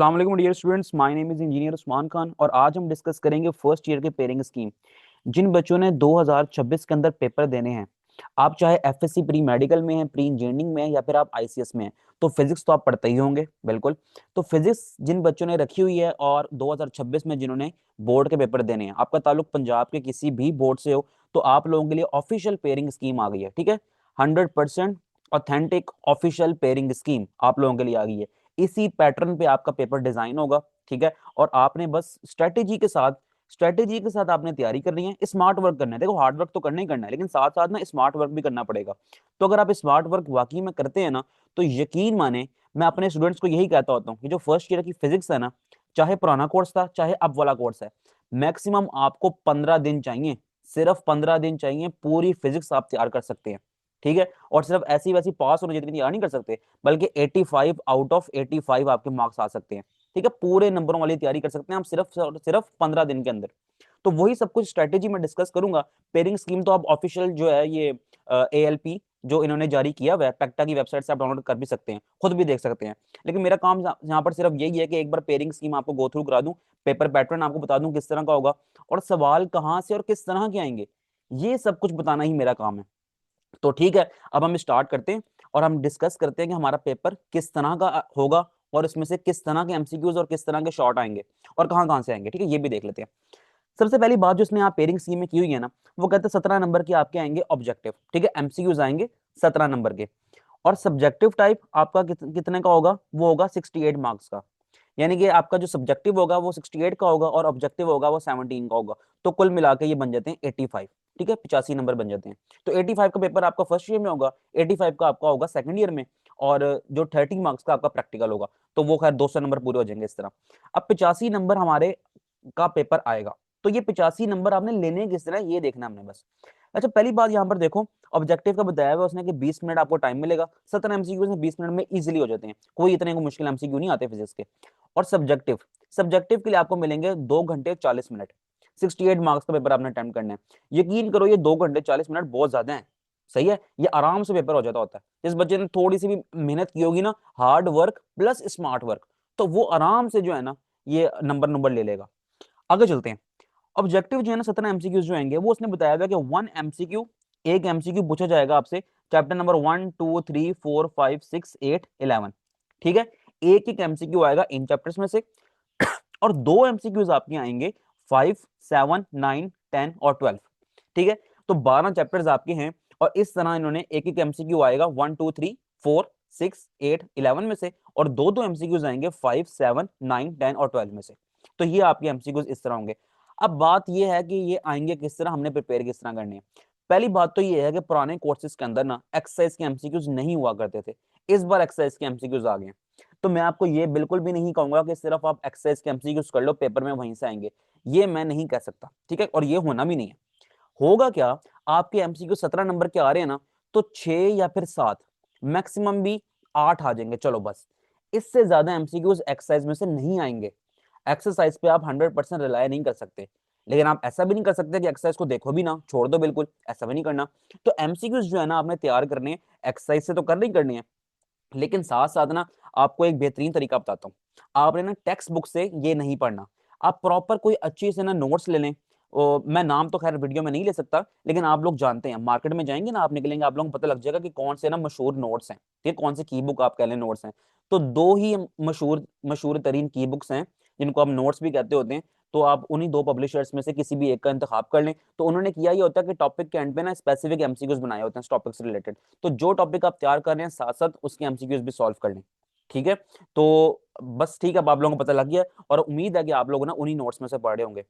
अस्सलाम वालेकुम dear students, my name is engineer Usman Khan और आज हम डिस्कस करेंगे फर्स्ट ईयर के पेयरिंग स्कीम। जिन बच्चों ने 2026 के अंदर पेपर देने हैं, आप चाहे एफएससी प्री मेडिकल में हैं, प्री इंजीनियरिंग में हैं या फिर आप आईसीएस में हैं, तो फिजिक्स तो आप पढ़ते ही होंगे बिल्कुल। तो फिजिक्स जिन बच्चों ने रखी हुई है और 2026 में जिन्होंने बोर्ड के पेपर देने हैं, आपका ताल्लुक पंजाब के किसी भी बोर्ड से हो, तो आप लोगों के लिए ऑफिशियल पेयरिंग स्कीम आ गई है। ठीक है, 100% ऑथेंटिक ऑफिशियल पेयरिंग स्कीम आप लोगों के लिए आ गई है। इसी पैटर्न पे आपका पेपर डिजाइन होगा। ठीक है, और आपने बस स्ट्रेटेजी के साथ आपने तैयारी करनी है, स्मार्ट वर्क करना है। देखो, हार्ड वर्क तो करना ही करना है, लेकिन साथ साथ ना स्मार्ट वर्क भी करना पड़ेगा। तो अगर आप स्मार्ट वर्क वाकई में करते हैं ना, तो यकीन माने, मैं अपने स्टूडेंट्स को यही कहता होता हूँ कि जो फर्स्ट ईयर की फिजिक्स है ना, चाहे पुराना कोर्स था चाहे अब वाला कोर्स है, मैक्सिमम आपको 15 दिन चाहिए, सिर्फ 15 दिन चाहिए, पूरी फिजिक्स आप तैयार कर सकते हैं। ठीक है, और सिर्फ ऐसी वैसी पास होने जितनी तैयार नहीं कर सकते, बल्कि 85 आउट ऑफ 85 आपके मार्क्स आ सकते हैं। ठीक है, पूरे नंबरों वाली तैयारी कर सकते हैं हम सिर्फ सिर्फ 15 दिन के अंदर। तो वही सब कुछ स्ट्रेटेजी में डिस्कस करूंगा। पेयरिंग स्कीम तो आप ऑफिशियल जो है ये एएलपी जो इन्होंने जारी किया हुआ है, पेक्टा की वेबसाइट से आप डाउनलोड कर भी सकते हैं, खुद भी देख सकते हैं। लेकिन मेरा काम यहाँ पर सिर्फ यही है कि एक बार पेयरिंग स्कीम आपको गो थ्रू करा दूं, पेपर पैटर्न आपको बता दूं किस तरह का होगा, और सवाल कहाँ से और किस तरह के आएंगे, ये सब कुछ बताना ही मेरा काम है। तो ठीक है, अब हम स्टार्ट करते हैं और हम डिस्कस करते हैं कि हमारा पेपर किस तरह का होगा, और इसमें से किस तरह के एमसीक्यूज और किस तरह के शॉर्ट आएंगे और कहाँ कहाँ से आएंगे। ठीक है, ये भी देख लेते हैं। सबसे पहली बात जो इसने आप पेयरिंग स्कीम में की हुई है ना, वो कहते हैं 17 नंबर के आपके आएंगे ऑब्जेक्टिव। ठीक है, एमसीक्यूज आएंगे 17 नंबर के, और सब्जेक्टिव टाइप आपका कितने का होगा, वो होगा 68 मार्क्स का। यानी कि आपका जो सब्जेक्टिव होगा वो 68 का होगा और ऑब्जेक्टिव होगा वो 17 का होगा। तो कुल मिला के ये बन जाते हैं 85। ठीक है, 85 नंबर बन जाते हैं। तो 85 का पेपर आपका फर्स्ट ईयर में होगा, 85 का आपका होगा सेकंड ईयर में, और जो 30 मार्क्स का आपका प्रैक्टिकल होगा, तो वो खैर 200 नंबर पूरे हो जाएंगे इस तरह। अब 85 नंबर हमारे का पेपर आएगा, तो ये 85 नंबर आपने लेने किस तरह, ये देखना हमने बस। अच्छा, पहली बात यहाँ पर देखो, ऑब्जेक्टिव का बताया हुआ उसने कि 20 मिनट आपको टाइम मिलेगा। 17 एमसीक्यू में 20 मिनट में इजीली हो जाते हैं, कोई इतने को मुश्किल एमसीक्यू नहीं आते फिजिक्स के। और सब्जेक्टिव सब्जेक्टिव के लिए आपको मिलेंगे 2 घंटे 40 मिनट। 68 मार्क्स का पेपर आपने अटेम्प्ट करना है। यकीन करो, ये 2 घंटे 40 मिनट बहुत ज्यादा है। सही है, ये आराम से पेपर हो जाता होता है। जिस बच्चे ने थोड़ी सी भी मेहनत की होगी ना, hard work plus smart work, तो वो आराम से जो है ना, ये नंबर नंबर ले लेगा। आगे चलते हैं। ऑब्जेक्टिव जो है ना, 17 एमसीक्यूज जो आएंगे, वो उसने बताया था कि 1 एमसीक्यू, एक एमसीक्यू पूछा जाएगा आपसे चैप्टर नंबर 1 2 3 4 5 6 8 11। ठीक है, एक एक एमसीक्यू आएगा इन चैप्टर्स में से, और 2 एमसीक्यूज आपके आएंगे 5 7 9 10 और 12। ठीक है, तो 12 चैप्टर्स आपके हैं, और इस तरह इन्होंने एक एक एमसीक्यू आएगा 1 2 3 4 6 8 11 में से, और दो दो एमसीक्यूज आएंगे 5 7 9 10 और 12 में से। तो ये आपके एमसीक्यूज इस तरह होंगे। अब बात ये है कि ये आएंगे किस तरह, हमने प्रिपेयर किस तरह करने हैं। पहली बात तो ये है कि पुराने कोर्सेज के अंदर ना एक्सरसाइज के एमसीक्यूज नहीं हुआ करते थे, इस बार एक्सरसाइज के एमसीक्यूज आ गए हैं। तो मैं आपको ये बिल्कुल भी नहीं कहूंगा कि सिर्फ आप एक्सरसाइज के एमसीक्यूज कर लो, पेपर में वहीं से आएंगे, ये मैं नहीं कह सकता। ठीक है, और ये होना भी नहीं है। होगा क्या, आपके एमसीक्यू 17 नंबर के आ रहे हैं ना, तो 6 या फिर 7, मैक्सिमम भी 8 आ जाएंगे, चलो बस। इससे ज्यादा एमसीक्यूज एक्सरसाइज में से नहीं आएंगे। एक्सरसाइज पे आप 100% रिलाय नहीं कर सकते, लेकिन आप ऐसा भी नहीं कर सकते कि एक्सरसाइज को देखो भी ना, छोड़ दो बिल्कुल, ऐसा भी नहीं करना। तो एमसीक्यूज जो है ना, आपने तैयार करने हैं, एक्सरसाइज से तो करनी ही करनी है, लेकिन साथ साथ ना आपको एक बेहतरीन तरीका बताता हूँ। आपने ना टेक्स्ट बुक से ये नहीं पढ़ना, आप प्रॉपर कोई अच्छी से ना नोट्स ले लें। मैं नाम तो खैर वीडियो में नहीं ले सकता, लेकिन आप लोग जानते हैं, मार्केट में जाएंगे ना, आप निकलेंगे, आप लोगों को पता लग जाएगा कि कौन से ना मशहूर नोट्स हैं, ठीक है, कौन से की बुक आप कह लें नोट्स हैं। तो दो ही मशहूर मशहूर तरीन की बुक्स हैं, जिनको आप नोट्स भी कहते होते हैं। तो आप उन्हीं दो पब्लिशर्स में से किसी भी एक का इंतखाब कर लें। तो उन्होंने किया ये होता है कि टॉपिक के एंड पे ना स्पेसिफिक एमसीक्यूज बनाए होते हैं टॉपिक से रिलेटेड। तो जो टॉपिक आप तैयार कर रहे हैं, साथ साथ उसके एमसीक्यूज भी सॉल्व कर लें। ठीक है, तो बस ठीक है, अब आप लोगों को पता लग गया, और उम्मीद है कि आप लोग ना उन्हीं नोट्स में से पढ़ रहे होंगे।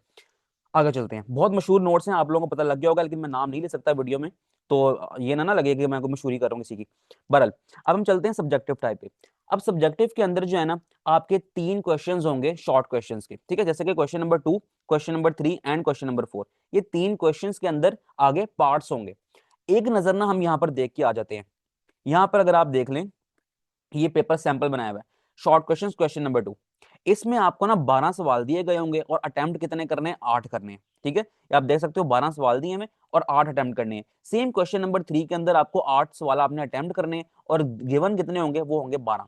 आगे चलते हैं। बहुत मशहूर नोट्स हैं, आप लोगों को पता लग गया होगा, लेकिन मैं नाम नहीं ले सकता वीडियो में, तो ये ना लगे कि मैं कोई मशहूरी कर रहा हूँ किसी की। बहरहाल, अब हम चलते हैं सब्जेक्टिव टाइप पे। अब सब्जेक्टिव के अंदर जो है ना, आपके 3 क्वेश्चंस होंगे शॉर्ट क्वेश्चंस के। ठीक है, जैसे कि question number 2, question number 3 and question number 4। ये 3 क्वेश्चंस के अंदर आगे पार्ट्स होंगे। एक नजर ना हम यहाँ पर देख के आ जाते हैं। यहाँ पर अगर आप देख लें, ये पेपर सैंपल बनाया हुआ है, शॉर्ट क्वेश्चन क्वेश्चन नंबर 2। इसमें आपको ना 12 सवाल दिए गए होंगे, और अटेम्प्ट कितने करने हैं, 8 करने हैं। ठीक है, ये आप देख सकते हो, 12 सवाल दिए हमें और 8 अटेम्प्ट करने हैं। सेम क्वेश्चन नंबर 3 के अंदर आपको 8 सवाल आपने अटेम्प्ट करने हैं, और गिवन कितने होंगे, वो होंगे 12।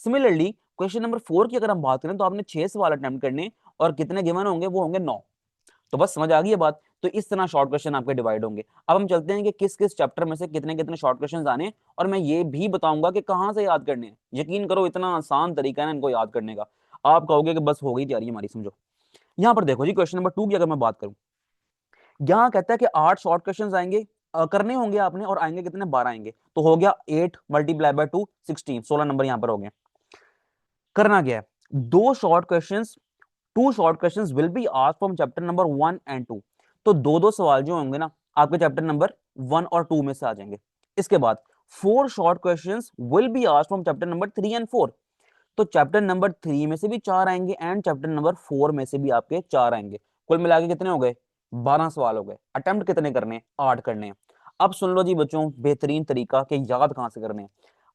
सिमिलरली क्वेश्चन नंबर 4 की अगर हम बात करें तो आपने 6 सवाल अटेम्प्ट करने और कितने गिवन होंगे, वो होंगे 9। तो बस समझ आ गई है बात। तो इस तरह शॉर्ट क्वेश्चन आपके डिवाइड होंगे। अब हम चलते हैं कि किस किस चैप्टर में से कितने कितने शॉर्ट क्वेश्चन आने हैं, और मैं ये भी बताऊंगा कि कहाँ से याद करने हैं। यकीन करो इतना आसान तरीका है ना इनको याद करने का। आप कहोगे कि बस हो गई तैयारी हमारी, समझो। यहाँ पर देखो जी, क्वेश्चन नंबर 2 की अगर मैं बात करूं, यहाँ कहता है कि 8 शॉर्ट क्वेश्चन आएंगे, करने होंगे आपने, और आएंगे कितने, 12 आएंगे। तो हो गया 8 मल्टीप्लाई बाय 2 16, 16 नंबर यहाँ पर हो गए। करना क्या है, दो short questions, two short questions will be asked from chapter number 1 and 2। तो दो दो सवाल जो होंगे ना आपके चैप्टर नंबर 1 और 2 में से आ जाएंगे। इसके बाद four short questions will be asked from chapter number 3 and 4। तो चैप्टर नंबर 3 में से भी 4 आएंगे एंड चैप्टर नंबर 4 में से भी आपके 4 आएंगे। कुल मिला के कितने हो गए, 12 सवाल हो गए। अटेम्प्ट कितने करने हैं, 8 करने हैं। अब सुन लो जी बच्चों, बेहतरीन तरीका कि याद कहां से करने हैं।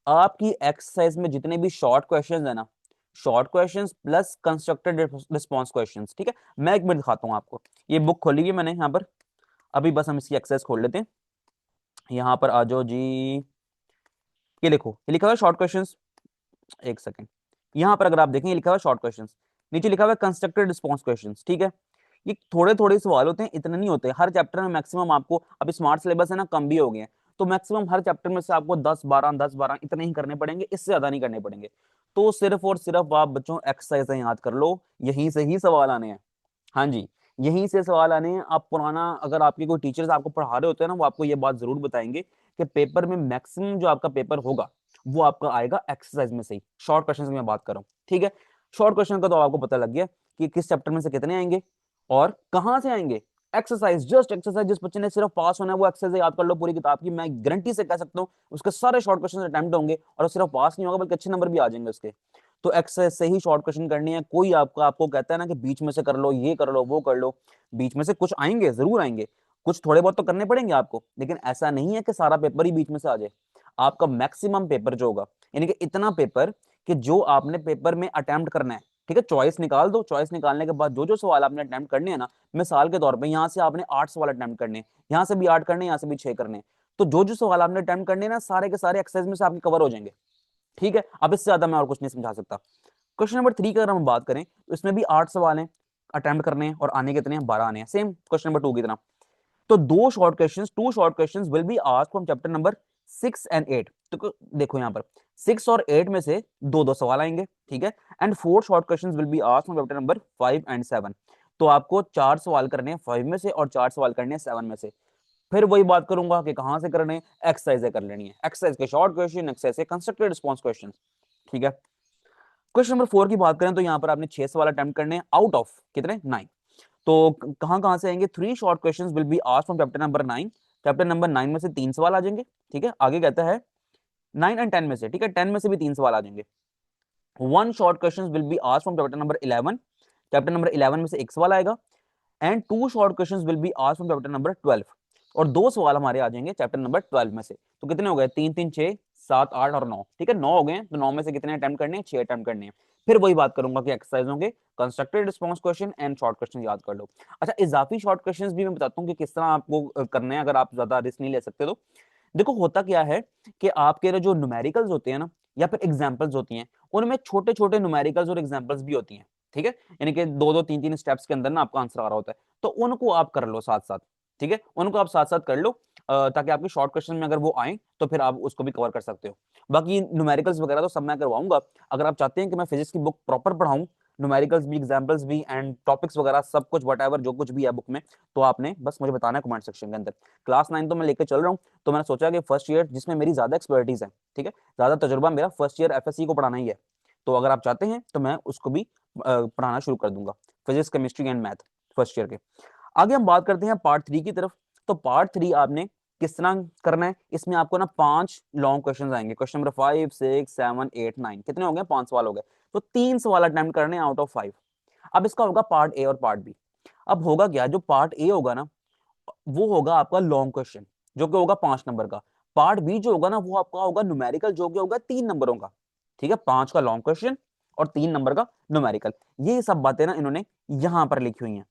आपकी एक्सरसाइज में जितने भी शॉर्ट क्वेश्चंस है ना, short questions plus constructed response questions, ठीक है। मैं एक मिनट दिखाता हूं आपको, ये बुक खोली है मैंने यहाँ पर, अभी बस हम इसकी एक्सरसाइज खोल लेते हैं। यहाँ पर आ जाओ जी, ये देखो, ये लिखा हुआ है शॉर्ट क्वेश्चंस। एक सेकंड, यहाँ पर अगर आप देखें, ये लिखा हुआ है शॉर्ट क्वेश्चंस, नीचे लिखा हुआ है कंस्ट्रक्टेड रिस्पॉन्स क्वेश्चंस, ठीक है। ये थोड़े थोड़े सवाल होते हैं, इतने नहीं होते हर चैप्टर में। मैक्सिमम आपको, अब स्मार्ट सिलेबस है ना, कम भी हो गए हैं, तो मैक्सिमम हर चैप्टर में से आपको 10 12 इतने ही करने पड़ेंगे, इससे ज्यादा नहीं करने पड़ेंगे। तो सिर्फ और सिर्फ आप बच्चों एक्सरसाइज याद कर लो, यहीं से ही सवाल आने हैं। हाँ जी, यहीं से सवाल आने हैं। आप पुराना, अगर आपके कोई टीचर्स आपको पढ़ा रहे होते हैं ना, वो आपको ये बात जरूर बताएंगे कि पेपर में मैक्सिमम जो आपका पेपर होगा वो आपका आएगा एक्सरसाइज में से ही। शॉर्ट क्वेश्चन की मैं बात कर रहा हूँ, ठीक है। शॉर्ट क्वेश्चन का तो आपको पता लग गया कि किस चैप्टर में से कितने आएंगे और कहां से आएंगे। एक्सरसाइज, जस्ट एक्सरसाइज, जिस बच्चे ने सिर्फ पास होना है वो एक्सरसाइज याद कर लो पूरी किताब की। मैं गारंटी से कह सकता हूँ उसके सारे शॉर्ट क्वेश्चन अटेम्प्ट होंगे, और वो सिर्फ पास नहीं होगा बल्कि अच्छे नंबर भी आ जाएंगे उसके। तो एक्सरसाइज से ही शॉर्ट क्वेश्चन करनी है। कोई आपको कहता है ना कि बीच में से कर लो, ये कर लो, वो कर लो, बीच में से कुछ आएंगे, जरूर आएंगे। कुछ थोड़े बहुत तो करने पड़ेंगे आपको, लेकिन ऐसा नहीं है कि सारा पेपर ही बीच में से आ जाए। आपका मैक्सिमम पेपर जो होगा, यानी कि इतना पेपर कि जो आपने पेपर में अटेम्प्ट करना है, ठीक है। चॉइस निकाल दो, चॉइस निकालने के बाद जो जो सवाल आपने अटेम्प्ट करने हैं ना, मिसाल के तौर पे यहाँ से आपने 8 सवाल अटेम्प्ट करने हैं, यहाँ से भी 8 करने, यहाँ से भी 6 करने हैं। तो जो जो सवाल आपने अटेम्प्ट करने हैं ना, सारे के सारे एक्सरसाइज में से आपके कवर हो जाएंगे, ठीक है। अब इससे ज्यादा मैं और कुछ नहीं समझा सकता। क्वेश्चन नंबर 3 की अगर हम बात करें तो इसमें भी 8 सवाल हैं अटेम्प्ट करने हैं, और आने कितने हैं, 12 आने हैं, सेम क्वेश्चन नंबर 2 की तरह। तो two short questions will be asked from chapter number 6 and 8। तो देखो यहाँ पर 6 और 8 में से दो दो सवाल आएंगे, ठीक है। And four short questions will be asked from chapter number 5 and 7। तो आपको 4 सवाल करने हैं 5 में से और 4 सवाल करने हैं 7 में से। फिर वही बात करूंगा कि कहां से करने हैं, एक्सरसाइज कर लेनी है। एक्सरसाइज के शॉर्ट क्वेश्चन, एक्सरसाइज के कंस्ट्रक्टेड रिस्पॉन्स क्वेश्चन, ठीक है। क्वेश्चन नंबर 4 की बात करें तो यहाँ पर आपने 6 सवाल अटेम्प्ट करने हैं आउट ऑफ कितने, 9। तो कहां कहां से आएंगे, three short questions will be asked from chapter number 9। Chapter number 9 में से 3 सवाल आ जाएंगे, ठीक है। आगे कहता है 9 एंड 10 में से, ठीक है, 10 में से भी 3 सवाल आ जाएंगे। One short questions will be asked from chapter number 11। Chapter number 11 में से एक सवाल आएगा। And two short questions will be asked from chapter number 12। और दो सवाल हमारे आ जाएंगे चैप्टर नंबर 12 में से। तो कितने हो गए, 3 3 6 7 8 और 9, ठीक है। 9 हो गए, तो 9 में से कितने अटेम्प्ट करने हैं, 6 अटेम्प्ट करने हैं। फिर वही बात करूंगा कि एक्सरसाइजों के constructed response question and short question याद कर लो। अच्छा, इजाफी शॉर्ट क्वेश्चंस भी मैं बताता हूँ कि किस तरह आपको करने हैं, अगर आप ज्यादा रिस्क नहीं ले सकते तो। देखो होता क्या है कि आपके जो न्यूमेरिकल्स होते हैं ना, या फिर एग्जांपल्स होती हैं, उनमें छोटे छोटे न्यूमेरिकल्स और एग्जांपल्स भी होती हैं, ठीक है। यानी कि दो दो तीन तीन स्टेप्स के अंदर ना आपका आंसर आ रहा होता है, तो उनको आप कर लो साथ साथ, ठीक है। उनको आप साथ साथ कर लो, ताकि आपके शॉर्ट क्वेश्चन में अगर वो आए तो फिर आप उसको भी कवर कर सकते हो। बाकी न्यूमेरिकल्स वगैरह तो सब मैं करवाऊंगा। अगर आप चाहते हैं कि मैं फिजिक्स की बुक प्रॉपर पढ़ाऊं, न्यूमेरिकल्स भी, एग्जांपल्स भी एंड टॉपिक्स वगैरह सब कुछ, वट जो कुछ भी है बुक में, तो आपने बस मुझे बताना है कमेंट सेक्शन के अंदर। क्लास 9 तो मैं लेकर चल रहा हूँ, तो मैंने सोचा कि फर्स्ट ईयर जिसमें मेरी ज्यादा एक्सपर्टीज है, ठीक है, ज्यादा तजुर्बा मेरा फर्स्ट ईयर एफएससी को पढ़ाना ही है। तो अगर आप चाहते हैं तो मैं उसको भी पढ़ाना शुरू कर दूंगा, physics chemistry and math first year के। आगे हम बात करते हैं पार्ट 3 की तरफ। तो पार्ट 3 आपने किस तरह करना है, इसमें आपको ना 5 लॉन्ग क्वेश्चन आएंगे। क्वेश्चन नंबर 5 6 7 8 9 कितने हो गए, 5 सवाल हो गए। तो 3 सवाल अटेम्प्ट करने आउट ऑफ 5। अब इसका होगा पार्ट ए और पार्ट बी। अब होगा क्या, जो पार्ट ए होगा ना, वो होगा आपका लॉन्ग क्वेश्चन, जो कि होगा 5 नंबर का। पार्ट बी जो होगा ना, वो आपका होगा न्यूमेरिकल, जो कि होगा 3 नंबरों का, ठीक है। 5 का लॉन्ग क्वेश्चन और 3 नंबर का न्यूमेरिकल। ये सब बातें ना इन्होंने यहां पर लिखी हुई हैं,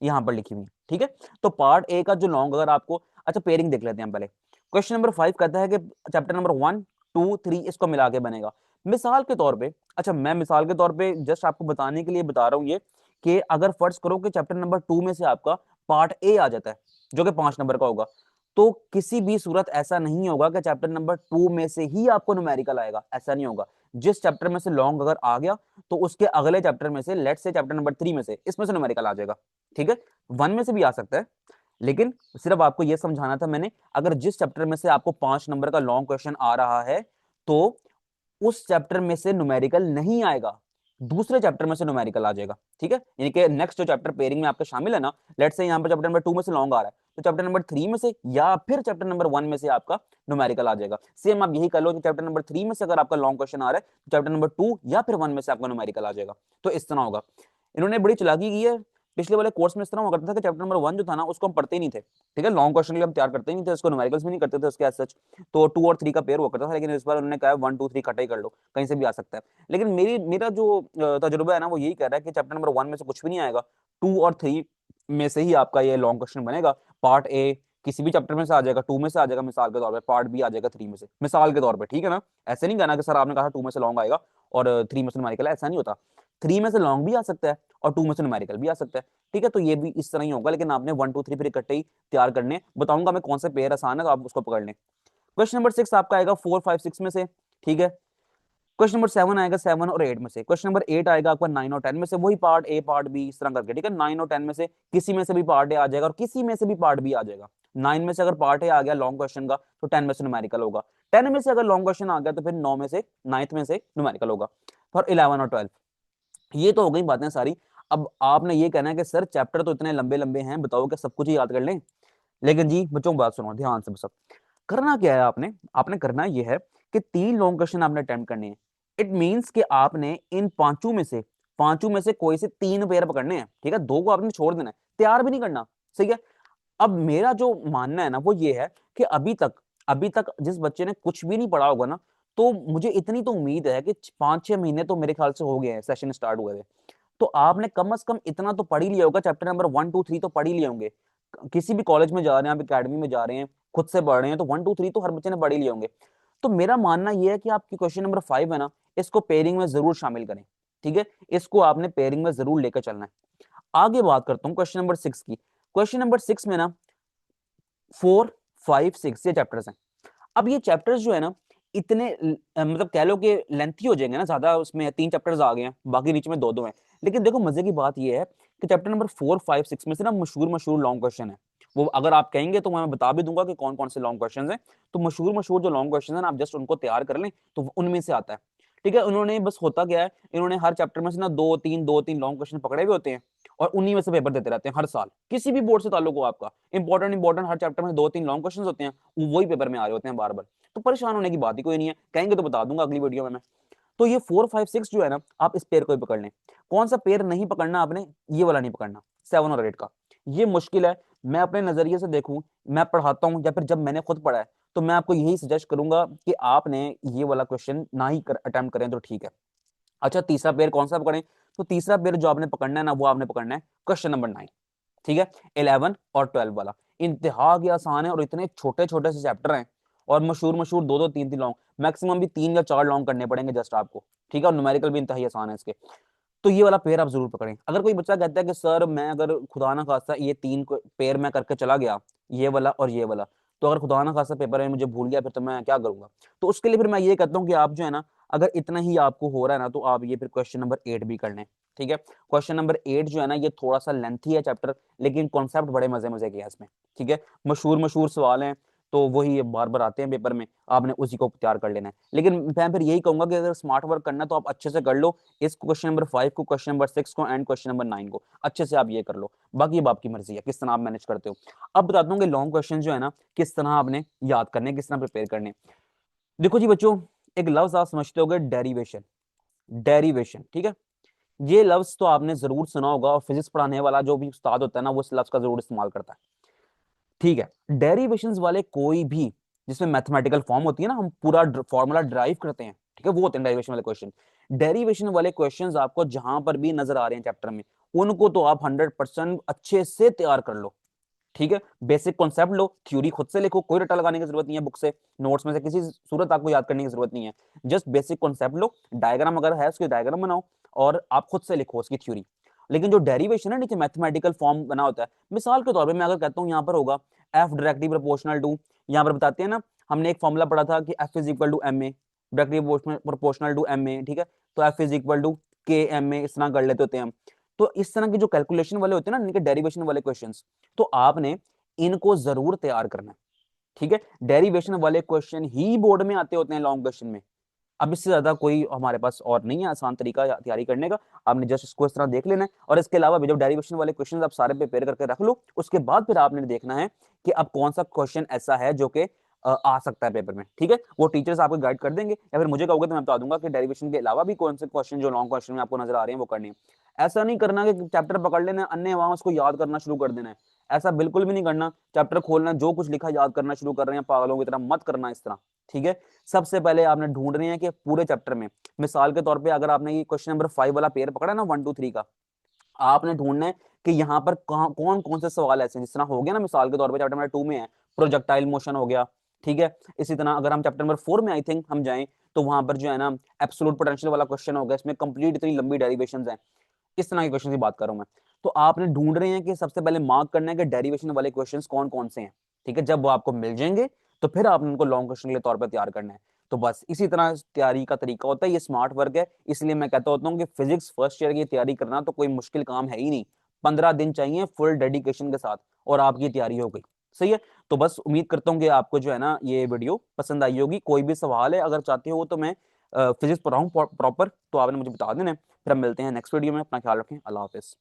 यहां पर लिखी हुई है, ठीक है। तो पार्ट ए का जो लॉन्ग, अगर आपको, अच्छा पेयरिंग देख लेते हैं पहले। क्वेश्चन नंबर 5 कहता है कि चैप्टर नंबर 1 2 3 इसको मिला के बनेगा। मिसाल के तौर पे, अच्छा मैं मिसाल के तौर पे जस्ट आपको बताने के लिए बता रहा हूँ ये, कि अगर फर्ज करो कि चैप्टर नंबर 2 में से आपका पार्ट ए आ जाता है जो कि 5 नंबर का होगा, तो किसी भी सूरत ऐसा नहीं होगा कि चैप्टर नंबर 2 में से ही आपको न्यूमेरिकल आएगा, ऐसा नहीं होगा। जिस चैप्टर में से लॉन्ग अगर आ गया तो उसके अगले चैप्टर में से, लेट से चैप्टर नंबर 3 में से, इसमें से न्यूमेरिकल आ जाएगा। ठीक है, 1 में से भी आ सकता है, लेकिन सिर्फ आपको यह समझाना था मैंने, अगर जिस चैप्टर में से आपको 5 नंबर का लॉन्ग क्वेश्चन आ रहा है तो उस चैप्टर में से न्यूमेरिकल नहीं आएगा, दूसरे चैप्टर में से न्यूमेरिकल आ जाएगा। ठीक है, यानी कि नेक्स्ट जो चैप्टर पेयरिंग में आपका शामिल है ना, लेट्स से यहाँ पर चैप्टर नंबर 2 में से लॉन्ग आ रहा है, तो चैप्टर नंबर 3 में से या फिर चैप्टर नंबर 1 में से आपका न्यूमेरिकल आ जाएगा। सेम आप यही कर लो कि चैप्टर नंबर 3 में से अगर आपका लॉन्ग क्वेश्चन आ रहा है तो चैप्टर नंबर 2 या फिर 1 में से आपका न्यूमेरिकल आ जाएगा। तो इस तरह होगा। इन्होंने बड़ी चालाकी की है, पिछले वाले कोर्स में इस तरह हुआ करता था कि चैप्टर नंबर 1 जो था ना उसको हम पढ़ते ही नहीं थे। ठीक है, लॉन्ग क्वेश्चन के लिए हम तैयार करते ही नहीं थे, उसको न्यूमेरिकल्स भी नहीं करते थे उसके एज सच, तो 2 और 3 का पेयर हुआ करता था। लेकिन इस बार उन्होंने कहा 1 2 3 इकट्ठा ही कर लो, कहीं से भी आ सकता है। लेकिन मेरा जो तजुर्बा है ना वो यही कह रहा है कि चैप्टर नंबर 1 में से कुछ भी नहीं आएगा, 2 और 3 में से ही आपका ये लॉन्ग क्वेश्चन बनेगा। पार्ट ए किसी भी चैप्टर में से आ जाएगा, 2 में से आ जाएगा मिसाल के तौर पे, पार्ट बी आ जाएगा 3 में से मिसाल के तौर पे। ठीक है ना, ऐसे नहीं कहना कि सर आपने कहा 2 में से लॉन्ग आएगा और 3 में से न्यूमेरिकल, ऐसा नहीं होता। 3 में से लॉन्ग भी आ सकता है और 2 में से न्यूमेरिकल भी आ सकता है। ठीक है, तो ये भी इस तरह ही होगा, लेकिन आपने 1 2 3 फिर इकट्ठे ही तैयार करने, बताऊंगा मैं कौन से पेयर आसान है तो आप उसको पकड़ लें। क्वेश्चन नंबर 6 आपका आएगा 4 5 6 में से। ठीक है, क्वेश्चन नंबर 7 आएगा 7 और 8 में से। क्वेश्चन नंबर 8 आएगा आपका 9 और 10 में से, वही पार्ट ए पार्ट बी इस तरह करके। ठीक है, 9 और 10 में से किसी में से भी पार्ट ए आ जाएगा और किसी में से भी पार्ट बी आ जाएगा। 9 में से अगर पार्ट ए आ गया लॉन्ग क्वेश्चन का तो 10 में से न्यूमेरिकल होगा। 10 में से अगर लॉन्ग क्वेश्चन आ गया तो फिर 9 में से 9th में से न्यूमेरिकल होगा। और 11 और 12, ये तो हो गई बातें सारी। अब आपने ये कहना है कि सर चैप्टर तो इतने लंबे लंबे हैं, बताओ कि सब कुछ ही याद कर लें। लेकिन जी बच्चों बात सुनो ध्यान से, सब करना क्या है आपने, आपने करना यह है कि 3 लॉन्ग क्वेश्चन आपने अटेम्प्ट करने हैं। इट मींस कि आपने इन पांचों में से कोई से 3 पेयर पकड़ने हैं। ठीक है, 2 को आपने छोड़ देना है, तैयार भी नहीं करना। सही है, अब मेरा जो मानना है ना वो ये है कि अभी तक जिस बच्चे ने कुछ भी नहीं पढ़ा होगा ना, तो मुझे इतनी तो उम्मीद है कि 5 6 महीने तो मेरे ख्याल से हो गए हैं सेशन स्टार्ट हुए हुए, तो आपने कम से कम इतना तो पढ़ ही लिया होगा, चैप्टर नंबर 1 2 3 तो पढ़ ही लिए होंगे। किसी भी कॉलेज में जा रहे हैं आप, एकेडमी में जा रहे हैं, खुद से पढ़ रहे हैं, तो 1 2 3 तो हर बच्चे ने पढ़ ही लिए होंगे। तो मेरा मानना यह है कि आपकी क्वेश्चन नंबर 5 है ना, इसको पेयरिंग में जरूर शामिल करें। ठीक है, इसको आपने पेयरिंग में जरूर लेकर चलना है। आगे बात करता हूँ क्वेश्चन नंबर 6 की। क्वेश्चन नंबर 6 में ना 4 5 6 ये चैप्टर्स हैं। अब ये चैप्टर्स जो है ना इतने मतलब कह लो कि लेंथी हो जाएंगे ना ज्यादा, उसमें 3 चैप्टर्स आ गए हैं, बाकी नीचे में 2 2 हैं। लेकिन देखो मजे की बात ये है कि चैप्टर नंबर 4 5 6 में से ना मशहूर मशहूर लॉन्ग क्वेश्चन है। वो अगर आप कहेंगे तो मैं बता भी दूंगा कि कौन कौन से लॉन्ग क्वेश्चन हैं। तो मशहूर मशहूर जो लॉन्ग क्वेश्चन है ना, आप जस्ट उनको तैयार कर लें तो उनमें से आता है। ठीक है, उन्होंने बस होता क्या है, इन्होंने हर चैप्टर में से ना 2 3 लॉन्ग क्वेश्चन पकड़े हुए होते हैं और उन्हीं में से पेपर देते रहते हैं हर साल, किसी भी बोर्ड से ताल्लुक हो आपका। इंपॉर्टेंट हर चैप्टर में 2 3 लॉन्ग क्वेश्चन होते हैं, वही पेपर में आ रहे होते हैं बार बार। तो परेशान होने की बात ही कोई नहीं है, कहेंगे तो बता दूंगा अगली वीडियो में मैं। तो ये 4 5 6 जो है ना, आप इस पेयर को ही पकड़ लें। कौन सा पेयर नहीं पकड़ना आपने, ये वाला नहीं पकड़ना, 7 और 8 का। ये मुश्किल है, मैं अपने नजरिए से देखूं, मैं पढ़ाता हूं या फिर जब मैंने खुद पढ़ा है, तो मैं आपको यही सजेस्ट करूंगा कि आपने ये वाला क्वेश्चन ना ही अटेम्प्ट करें तो ठीक है। अच्छा, तीसरा पेयर कौन सा पकड़ें, तो तीसरा पेयर जो आपने पकड़ना है ना, वो आपने पकड़ना है क्वेश्चन नंबर 9। ठीक है, 11 और 12 वाला इंतहा के आसान है और इतने छोटे छोटे से चैप्टर हैं और मशहूर मशहूर 2 2 3 3 लॉन्ग, मैक्सिमम भी 3 या 4 लॉन्ग करने पड़ेंगे जस्ट आपको। ठीक है, और न्यूमेरिकल भी इंतहा आसान है इसके। तो ये वाला पेयर आप जरूर पकड़ें। अगर कोई बच्चा कहता है कि सर मैं अगर खुदा ना खास्ता ये 3 पेयर मैं करके चला गया, ये वाला और ये वाला, तो अगर खुदा ना खास्ता पेपर में मुझे भूल गया फिर तो मैं क्या करूंगा। तो उसके लिए फिर मैं ये कहता हूँ कि आप जो है ना, अगर इतना ही आपको हो रहा है ना, तो आप ये फिर क्वेश्चन नंबर 8 भी कर लें। ठीक है, क्वेश्चन नंबर 8 जो है ना, ये थोड़ा सा लेंथी है चैप्टर, लेकिन कॉन्सेप्ट बड़े मजे मजे के हैं इसमें। ठीक है, मशहूर मशहूर सवाल हैं, तो वही बार बार आते हैं पेपर में, आपने उसी को तैयार कर लेना है। लेकिन मैं फिर यही कहूंगा कि अगर स्मार्ट वर्क करना है तो आप अच्छे से कर लो, इस क्वेश्चन नंबर 5 को, क्वेश्चन नंबर 6 को एंड क्वेश्चन नंबर 9 को अच्छे से आप ये कर लो। बाकी अब आपकी मर्जी है किस तरह आप मैनेज करते हो। अब बताता हूँ कि लॉन्ग क्वेश्चन जो है ना किस तरह आपने याद करने, किस तरह प्रिपेयर करने। देखो जी बच्चों, एक लफ्ज आप समझते होगे, डेरिवेशन। डेरिवेशन, ठीक है, ये लफ्ज तो आपने जरूर सुना होगा और फिजिक्स पढ़ाने वाला जो भी उस्ताद होता है ना, वो इस लफ्ज का जरूर इस्तेमाल करता है। ठीक है, डेरिवेशंस वाले कोई भी जिसमें मैथमेटिकल फॉर्म होती है ना, हम पूरा फॉर्मूला ड्राइव करते हैं, ठीक है, वो होते हैं डेरिवेशन वाले क्वेश्चन। डेरिवेशन वाले क्वेश्चंस आपको जहां पर भी नजर आ रहे हैं चैप्टर में, उनको तो आप 100% अच्छे से तैयार कर लो। ठीक है, बेसिक कॉन्सेप्ट लो, थ्योरी खुद से लिखो, कोई रट्टा लगाने की जरूरत नहीं है बुक से, नोट्स में से किसी सूरत आपको याद करने की जरूरत नहीं है। जस्ट बेसिक कॉन्सेप्ट लो, डायग्राम अगर है उसके डायग्राम बनाओ और आप खुद से लिखो उसकी थ्योरी। लेकिन जो डेरिवेशन है नीचे मैथमेटिकल फॉर्म बना होता है, मिसाल के तौर पे मैं अगर कहता हूँ यहाँ पर होगा एफ डायरेक्टली प्रोपोर्शनल टू, यहाँ पर बताते हैं ना, हमने एक फॉर्मूला पढ़ा था कि F is equal to M A directly proportional to M A, ठीक है, तो F is equal to K M A, इस तरह कर लेते होते हैं हम। तो इस तरह के जो कैलकुलेशन वाले होते हैं ना, इनके डेरिवेशन वाले क्वेश्चंस, तो आपने इनको जरूर तैयार करना है। ठीक है, डेरिवेशन वाले क्वेश्चन ही बोर्ड में आते होते हैं लॉन्ग क्वेश्चन में। अब इससे ज्यादा कोई हमारे पास और नहीं है आसान तरीका तैयारी करने का, आपने जस्ट इसको इस तरह देख लेना है। और इसके अलावा भी जब डेरिवेशन वाले क्वेश्चन आप सारे प्रिपेयर करके रख लो, उसके बाद फिर आपने देखना है कि अब कौन सा क्वेश्चन ऐसा है जो कि आ सकता है पेपर में। ठीक है, वो टीचर्स आपको गाइड कर देंगे, या फिर मुझे कहोगे तो मैं बता दूंगा कि डेरिवेशन के अलावा भी कौन से क्वेश्चन जो लॉन्ग क्वेश्चन में आपको नजर आ रहे हैं वो करने हैं। ऐसा नहीं करना कि चैप्टर पकड़ लेना अन्य वहां उसको याद करना शुरू कर देना है, ऐसा बिल्कुल भी नहीं करना। चैप्टर खोलना, जो कुछ लिखा याद करना शुरू कर रहे हैं पागलों की तरह, मत करना इस तरह। ठीक है, सबसे पहले आपने ढूंढ रहे हैं कि पूरे चैप्टर में, मिसाल के तौर पे अगर आपने ये क्वेश्चन नंबर 5 वाला पेयर पकड़ा ना 1 2 3 का, आपने ढूंढना है कि यहाँ पर कौन कौन से सवाल ऐसे हैं, जिस तरह हो गया ना मिसाल के तौर पे चैप्टर नंबर 2 में है प्रोजेक्टाइल मोशन हो गया। ठीक है, इसी तरह अगर हम चैप्टर नंबर 4 में आई थिंक हम जाएं, तो वहां पर जो है ना एब्सोल्यूट पोटेंशियल वाला क्वेश्चन होगा, इसमें कंप्लीट इतनी लंबी डेरिवेशंस हैं, इस तरह के क्वेश्चन की बात कर रहा हूं मैं। तो आपने ढूंढ रहे हैं कि सबसे पहले मार्क करना है कि डेरिवेशन वाले क्वेश्चंस कौन कौन से हैं। ठीक है, जब वो आपको मिल जाएंगे तो फिर आपने उनको लॉन्ग क्वेश्चन के तौर पर तैयार करना है। तो बस इसी तरह तैयारी का तरीका होता है, ये स्मार्ट वर्क है। इसलिए मैं कहता होता हूँ कि फिजिक्स फर्स्ट ईयर की तैयारी करना तो कोई मुश्किल काम है ही नहीं, 15 दिन चाहिए फुल डेडिकेशन के साथ और आपकी तैयारी हो गई। सही है, तो बस उम्मीद करता हूँ कि आपको जो है ना ये वीडियो पसंद आई होगी। कोई भी सवाल है अगर चाहते हो तो मैं फिजिक्स पढ़ाऊँ प्रॉपर, तो आपने मुझे बता देना। फिर हम मिलते हैं नेक्स्ट वीडियो में, अपना ख्याल रखें, अल्लाह हाफिज।